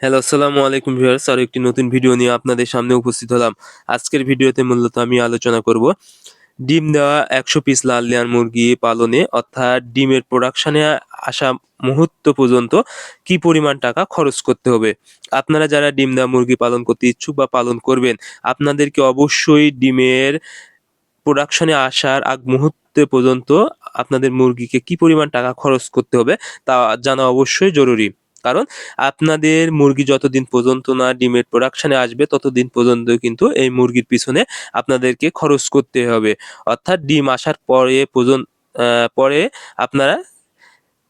Hello, আসসালামু আলাইকুম viewers. আরো একটি নতুন ভিডিও নিয়ে আপনাদের সামনে উপস্থিত হলাম। আজকের ভিডিওতে মূলত আমি আলোচনা করব ডিম দেওয়া ১০০ পিস লাল লেয়ার মুরগি পালনে অর্থাৎ ডিমের প্রোডাকশনে আসা মুহূর্ত পর্যন্ত কি পরিমাণ টাকা খরচ করতে হবে। আপনারা যারা ডিম দেওয়া মুরগি পালন করতে ইচ্ছুক বা পালন করবেন, আপনাদেরকে অবশ্যই ডিমের প্রোডাকশনে আসার আগ মুহূর্তে পর্যন্ত আপনাদের মুরগিকে কি পরিমাণ টাকা খরচ করতে হবে তা জানা অবশ্যই জরুরি। কারণ আপনাদের মুরগি যতদিন পর্যন্ত না ডিমের প্রোডাকশনে আসবে ততদিন পর্যন্ত কিন্তু এই মুরগির পিছনে আপনাদেরকে খরচ করতে হবে। অর্থাৎ ডিম আসার পরে আপনারা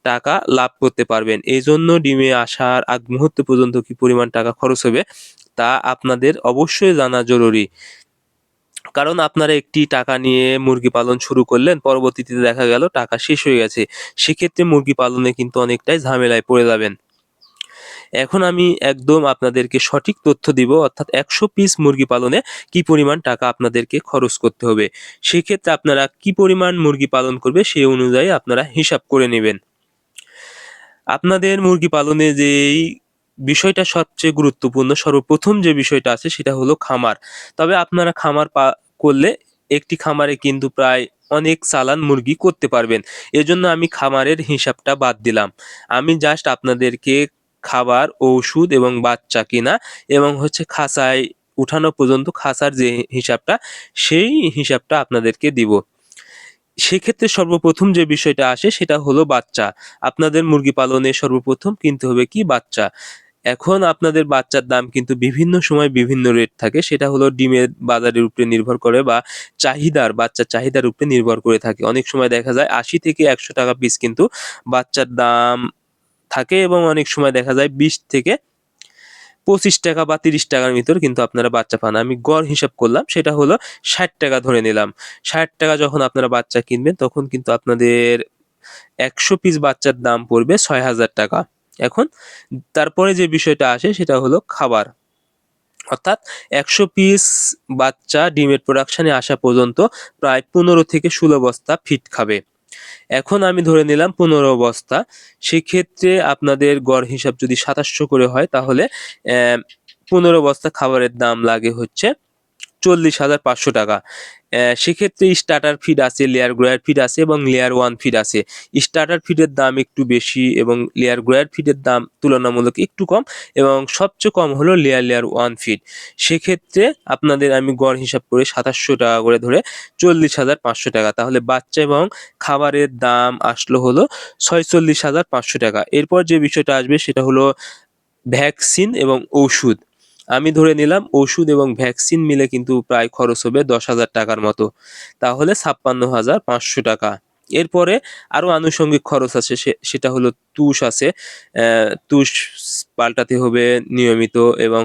টাকা লাভ করতে পারবেন। এজন্য ডিমে আসার আগ মুহূর্ত পর্যন্ত কি পরিমাণ টাকা খরচ হবে তা আপনাদের অবশ্যই জানা জরুরি। কারণ আপনারা একটি টাকা নিয়ে মুরগি পালন শুরু করলেন, পরবর্তীতে দেখা গেল টাকা শেষ হয়ে গেছে। সেক্ষেত্রে মুরগি পালনে কিন্তু অনেকটাই ঝামেলায় পড়ে যাবেন। এখন আমি একদম আপনাদেরকে সঠিক তথ্য দিব, অর্থাৎ ১০০ পিস মুরগি পালনে কি পরিমাণ টাকা আপনাদেরকে খরচ করতে হবে। সেক্ষেত্রে আপনারা কি পরিমাণ মুরগি পালন করবে সেই অনুযায়ী আপনারা হিসাব করে নেবেন। আপনাদের মুরগি পালনে যেই বিষয়টা সবচেয়ে গুরুত্বপূর্ণ, সর্বপ্রথম যে বিষয়টা আছে সেটা হলো খামার। তবে আপনারা খামার করলে একটি খামারে কিন্তু প্রায় অনেক চালান মুরগি করতে পারবেন। এজন্য আমি খামারের হিসাবটা বাদ দিলাম। আমি জাস্ট আপনাদেরকে খাবার, ঔষুধ এবং বাচ্চা কিনা এবং খাঁচায় উঠানো পর্যন্ত খাঁচার যে হিসাবটা, সেই হিসাবটা আপনাদেরকে দিব। সেক্ষেত্রে সর্বপ্রথম যে বিষয়টা আসে সেটা হলো বাচ্চা। আপনাদের মুরগি পালনে সর্বপ্রথম কিনতে হবে কি? বাচ্চা। এখন আপনাদের বাচ্চার দাম কিন্তু বিভিন্ন সময় বিভিন্ন রেট থাকে। সেটা হলো ডিমের বাজারের উপরে নির্ভর করে বা বাচ্চার চাহিদার উপরে নির্ভর করে থাকে। অনেক সময় দেখা যায় ৮০ থেকে ৳১০০ পিস কিন্তু বাচ্চার দাম থাকে এবং অনেক সময় দেখা যায় ২০ থেকে ৳২৫ বা ৳৩০ ভিতর কিন্তু আপনারা বাচ্চা পান। আমি গড় হিসাব করলাম, সেটা হলো ৳৬০ ধরে নিলাম। ৳৬০ যখন আপনারা বাচ্চা কিনবেন তখন কিন্তু আপনাদের ১০০ পিস বাচ্চার দাম পড়বে ৳৬,০০০। এখন তারপরে যে বিষয়টা আসে সেটা হলো খাবার। অর্থাৎ ১০০ পিস বাচ্চা ডিমের প্রোডাকশনে আসা পর্যন্ত প্রায় ১৫ থেকে ১৬ বস্তা ফিড খাবে। এখন আমি ধরে নিলাম ১৫ বস্তা। সেক্ষেত্রে আপনাদের গড় হিসাব যদি ২৭০০ করে হয় তাহলে ১৫ বস্তা খাবারের দাম লাগে ৳৪০,৫০০। সেক্ষেত্রে স্টার্টার ফিড আছে, লেয়ার গ্রোয়ার ফিড আছে এবং লেয়ার 1 ফিড আছে। স্টার্টার ফিডের দাম একটু বেশি এবং লেয়ার গ্রোয়ার ফিডের দাম তুলনামূলক একটু কম এবং সবচেয়ে কম হলো লেয়ার 1 ফিড। সেক্ষেত্রে আপনাদের আমি গড় হিসাব করে ৳২৭০০ করে ধরে ৳৪০,৫০০। তাহলে বাচ্চা এবং খাবারের দাম আসলো হলো ৳৪৬,৫০০। এরপর যে বিষয়টা আসবে সেটা হলো ভ্যাকসিন এবং ঔষুধ। আমি ধরে নিলাম ওষুধ এবং ভ্যাকসিন মিলে কিন্তু প্রায় খরচ হবে ৳১০,০০০ মতো। তাহলে ৳৫৬,৫০০। এরপরে আরো আনুষঙ্গিক খরচ আছে, সেটা হলো তুষ আছে। তুষ পাল্টাতে হবে নিয়মিত এবং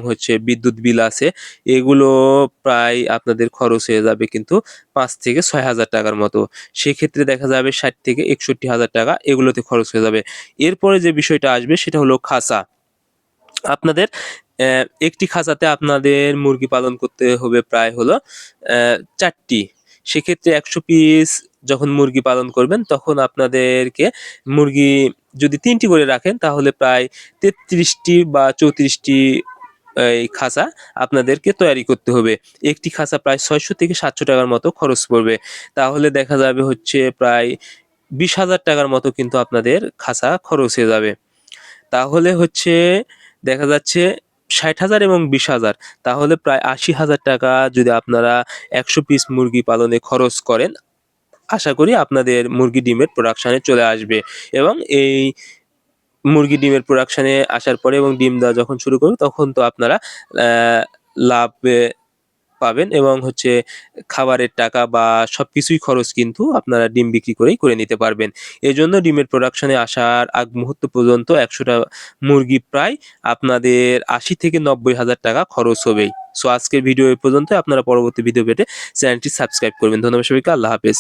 বিদ্যুৎ বিল আছে। এগুলো প্রায় আপনাদের খরচ হয়ে যাবে কিন্তু ৳৫,০০০ থেকে ৳৬,০০০ মতো। সেক্ষেত্রে দেখা যাবে ৳৬০,০০০ থেকে ৳৬১,০০০ এগুলোতে খরচ হয়ে যাবে। এরপরে যে বিষয়টা আসবে সেটা হলো খাঁচা। আপনাদের একটি খাঁচাতে আপনাদের মুরগি পালন করতে হবে প্রায় হলো ৪ টি। সেক্ষেত্রে ১০০ পিস যখন মুরগি পালন করবেন তখন আপনাদেরকে মুরগি যদি ৩ টি করে রাখেন তাহলে প্রায় ৩৩ টি বা ৩৪ টি এই খাঁচা আপনাদেরকে তৈরি করতে হবে। একটি খাঁচা প্রায় ৳৬০০ থেকে ৳৭০০ মতো খরচ পড়বে। তাহলে দেখা যাবে প্রায় ৳২০,০০০ মতো কিন্তু আপনাদের খাঁচা খরচ হয়ে যাবে। তাহলে দেখা যাচ্ছে ৬০,০০০ এবং ২০,০০০, তাহলে প্রায় ৳৮০,০০০ যদি আপনারা ১০০ পিস মুরগি পালনে খরচ করেন, আশা করি আপনাদের মুরগি ডিমের প্রোডাকশনে চলে আসবে এবং এই মুরগি ডিমের প্রোডাকশনে আসার পরে এবং ডিম দেওয়া যখন শুরু করবে তখন তো আপনারা অ্যা লাভে পাবেন এবং খাবারের টাকা বা সবকিছুই খরচ কিন্তু আপনারা ডিম বিক্রি করেই করে নিতে পারবেন। এজন্য ডিমের প্রোডাকশনে আসার আগ মুহূর্ত পর্যন্ত ১০০ টা মুরগি প্রায় আপনাদের ৮০ থেকে ৳৯০,০০০ খরচ হবেই। সো আজকের ভিডিও এ পর্যন্ত। আপনারা পরবর্তী ভিডিও পেতে চ্যানেলটি সাবস্ক্রাইব করবেন। ধন্যবাদ সবাইকে। আল্লাহ হাফেজ।